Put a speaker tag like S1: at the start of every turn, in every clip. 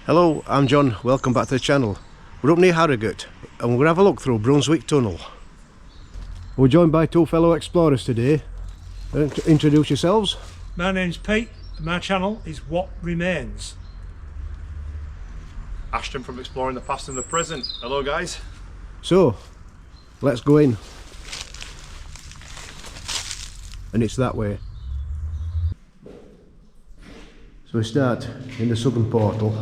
S1: Hello, I'm John, welcome back to the channel. We're up near Harrogate and we're going to have a look through Brunswick Tunnel. We're joined by two fellow explorers today. Introduce yourselves.
S2: My name's Pete and my channel is What Remains.
S3: Ashton from Exploring the Past and the Present. Hello guys.
S1: So, let's go in. And it's that way. So we start in the southern portal.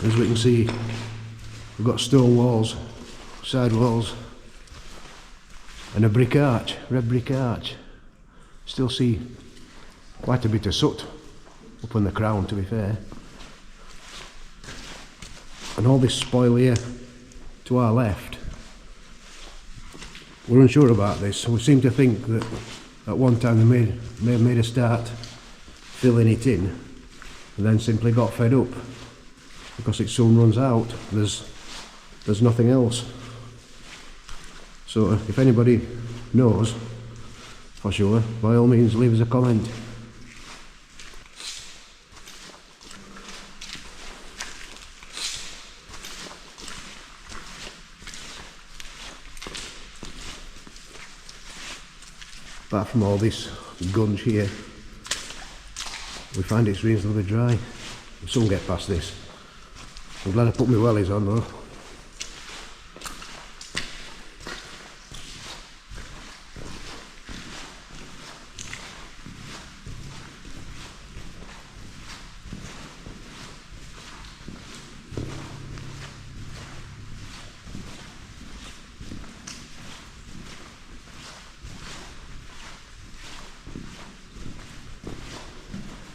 S1: As we can see, we've got stone walls, side walls, and a brick arch, red brick arch. Still see quite a bit of soot up on the crown, to be fair. And all this spoil here to our left. We're unsure about this. We seem to think that at one time they may have made a start filling it in and then simply got fed up because it soon runs out. There's nothing else. So if anybody knows for sure, by all means leave us a comment. Apart from all this gunge here, we find it's reasonably dry. We'll soon get past this. I'm glad I put my wellies on though.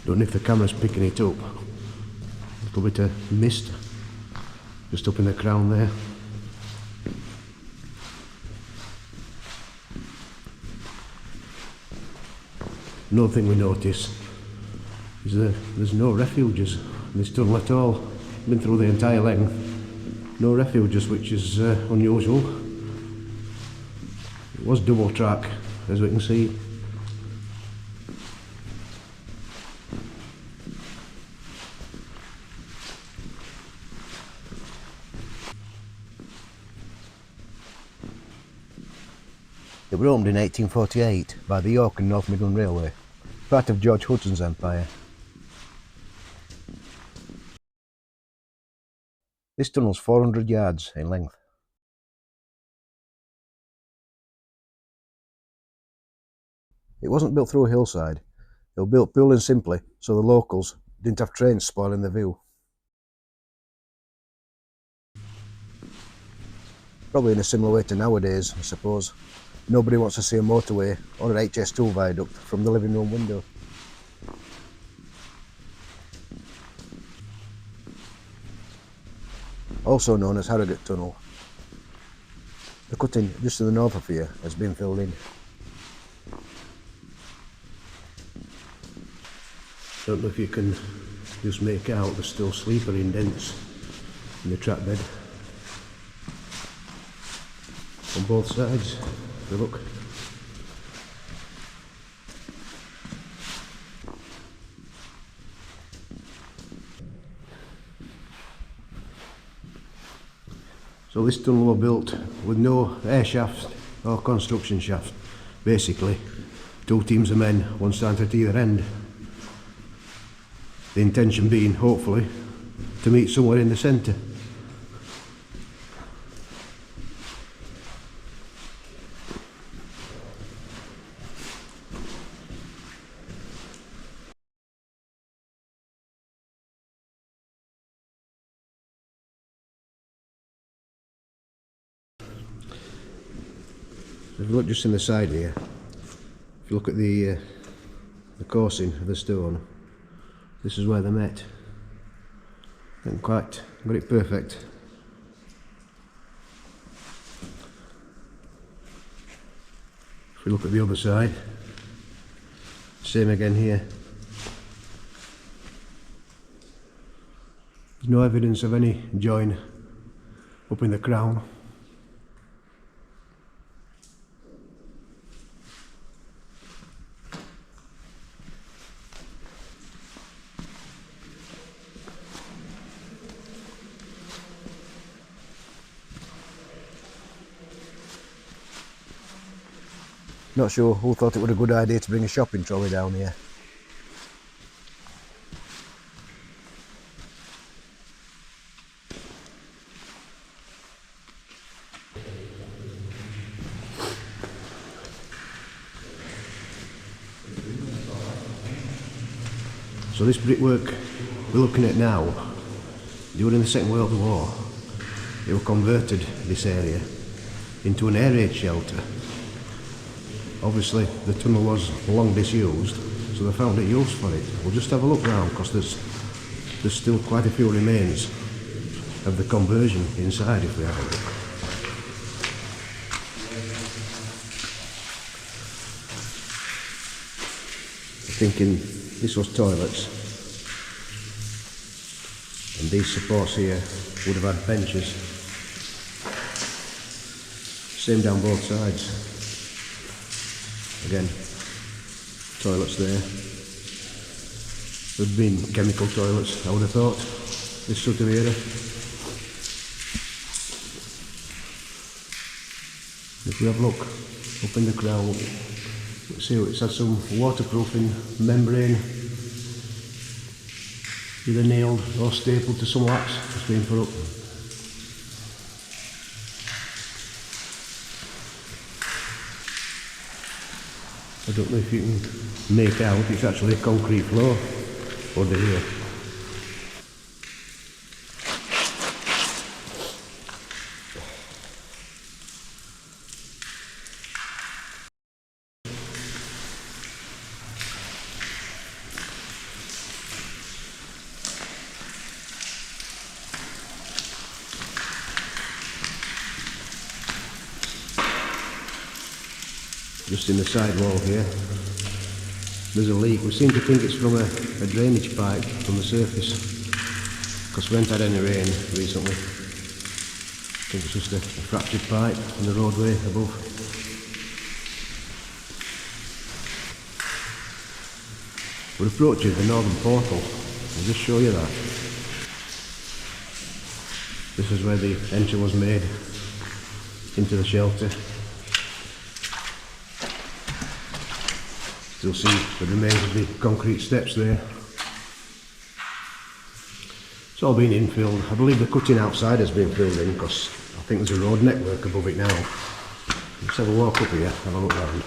S1: Don't know if the camera's picking it up. A little bit of mist just up in the crown there. Another thing we notice is that there's no refuges in this tunnel at all. Been through the entire length. No refuges, which is unusual. It was double track, as we can see. It was opened in 1848 by the York and North Midland Railway, part of George Hudson's empire. This tunnel's 400 yards in length. It wasn't built through a hillside. It was built purely and simply so the locals didn't have trains spoiling the view. Probably in a similar way to nowadays, I suppose. Nobody wants to see a motorway or an HS2 viaduct from the living room window. Also known as Harrogate Tunnel. The cutting just to the north of here has been filled in. Don't know if you can just make out there's still sleeper indents in the track bed on both sides. Look. So this tunnel was built with no air shaft or construction shaft. Basically, two teams of men, one starting at either end. The intention being, hopefully, to meet somewhere in the centre. If you look just in the side here, if you look at the coursing of the stone, this is where they met. Haven't quite got it perfect. If we look at the other side, same again here. There's no evidence of any join up in the crown. Not sure who thought it was a good idea to bring a shopping trolley down here. So this brickwork we're looking at now, during the Second World War, it was converted, this area, into an air raid shelter. Obviously the tunnel was long disused, so they found a use for it. We'll just have a look round, because there's still quite a few remains of the conversion inside if we have a look. Thinking this was toilets, and these supports here would have had benches. Same down both sides. Again, toilets there. There'd been chemical toilets, I would have thought, this sort of area. If we have a look up in the crowd, see, it's had some waterproofing membrane, either nailed or stapled to some lats that's been put up. I don't know if you can make out, it's actually a concrete floor under here. Just in the side wall here, there's a leak. We seem to think it's from a drainage pipe from the surface, because we haven't had any rain recently. I think it's just a fractured pipe in the roadway above. We're approaching the northern portal. I'll just show you that. This is where the entry was made into the shelter. Still see the remains of the concrete steps there. It's all been infilled. I believe the cutting outside has been filled in, because I think there's a road network above it now. Let's have a walk up here, have a look round.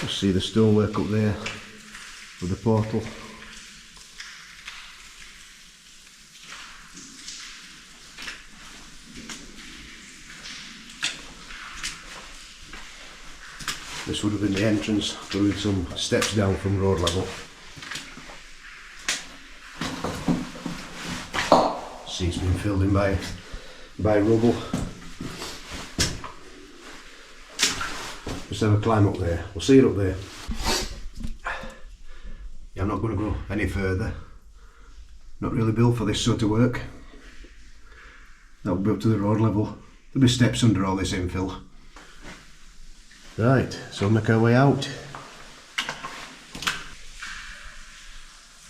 S1: Just see the stonework up there with the portal. This would have been the entrance, but with some steps down from road level. See, it's been filled in by rubble. Just have a climb up there. We'll see it up there. Yeah, I'm not going to go any further. Not really built for this sort of work. That will be up to the road level. There'll be steps under all this infill. Right, so make our way out.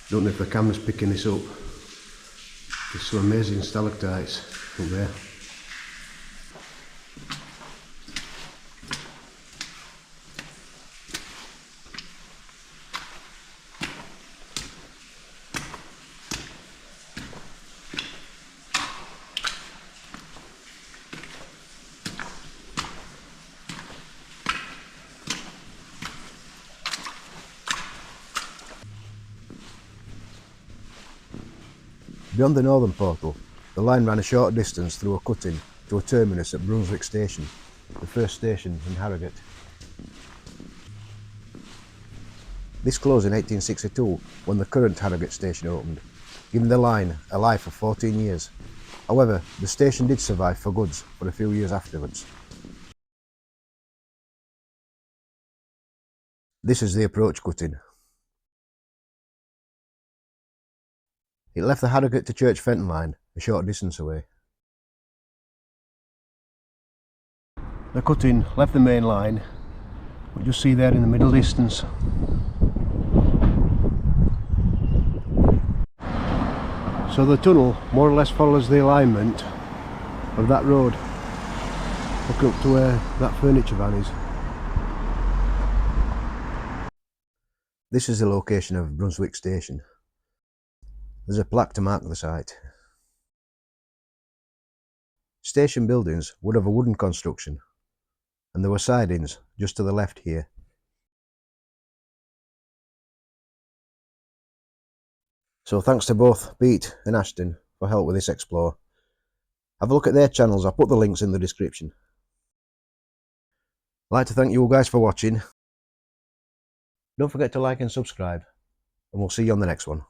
S1: Don't know if the camera's picking this up. There's some amazing stalactites up there. Beyond the northern portal, the line ran a short distance through a cutting to a terminus at Brunswick Station, the first station in Harrogate. This closed in 1862 when the current Harrogate Station opened, giving the line a life of 14 years. However, the station did survive for goods for a few years afterwards. This is the approach cutting. It left the Harrogate to Church Fenton line a short distance away. The cutting left the main line, we'll just see there in the middle distance. So the tunnel more or less follows the alignment of that road. Look up to where that furniture van is. This is the location of Brunswick Station. There's a plaque to mark the site. Station buildings would have a wooden construction, and there were sidings just to the left here. So thanks to both Pete and Ashton for help with this explore. Have a look at their channels, I'll put the links in the description. I'd like to thank you all guys for watching. Don't forget to like and subscribe, and we'll see you on the next one.